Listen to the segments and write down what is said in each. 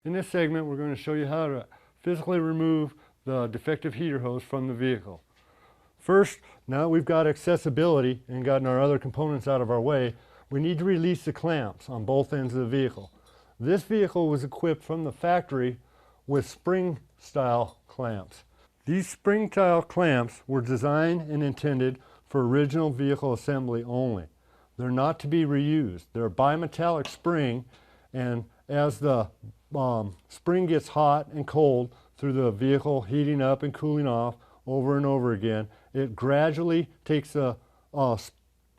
In this segment, we're going to show you how to physically remove the defective heater hose from the vehicle. First, now that we've got accessibility and gotten our other components out of our way, we need to release the clamps on both ends of the vehicle. This vehicle was equipped from the factory with spring-style clamps. These spring-style clamps were designed and intended for original vehicle assembly only. They're not to be reused. They're a bimetallic spring, and as the spring gets hot and cold through the vehicle heating up and cooling off over and over again, it gradually takes the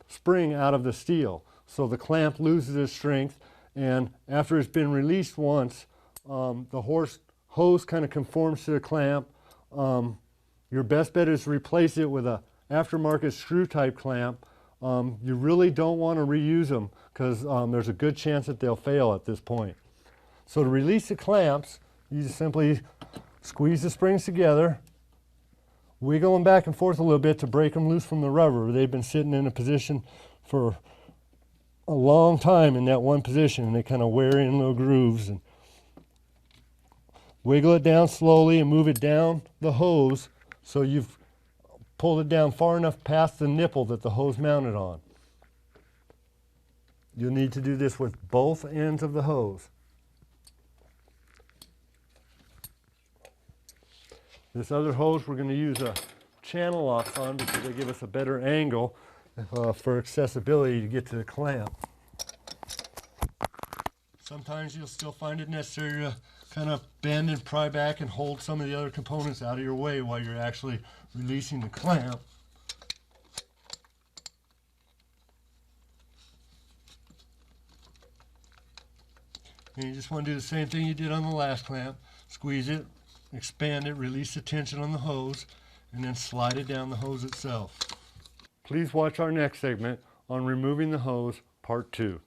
spring out of the steel. So the clamp loses its strength, and after it's been released once, the hose kind of conforms to the clamp. Your best bet is to replace it with a aftermarket screw type clamp. You really don't want to reuse them because there's a good chance that they'll fail at this point. So to release the clamps, you just simply squeeze the springs together, wiggle them back and forth a little bit to break them loose from the rubber. They've been sitting in a position for a long time in that one position, and they kind of wear in little grooves. And wiggle it down slowly and move it down the hose so you've pulled it down far enough past the nipple that the hose mounted on. You'll need to do this with both ends of the hose. This other hose we're going to use a channel locks on because they give us a better angle for accessibility to get to the clamp. Sometimes you'll still find it necessary to kind of bend and pry back and hold some of the other components out of your way while you're actually releasing the clamp. And you just want to do the same thing you did on the last clamp. Squeeze it, expand it, release the tension on the hose, and then slide it down the hose itself. Please watch our next segment on removing the hose, part 2.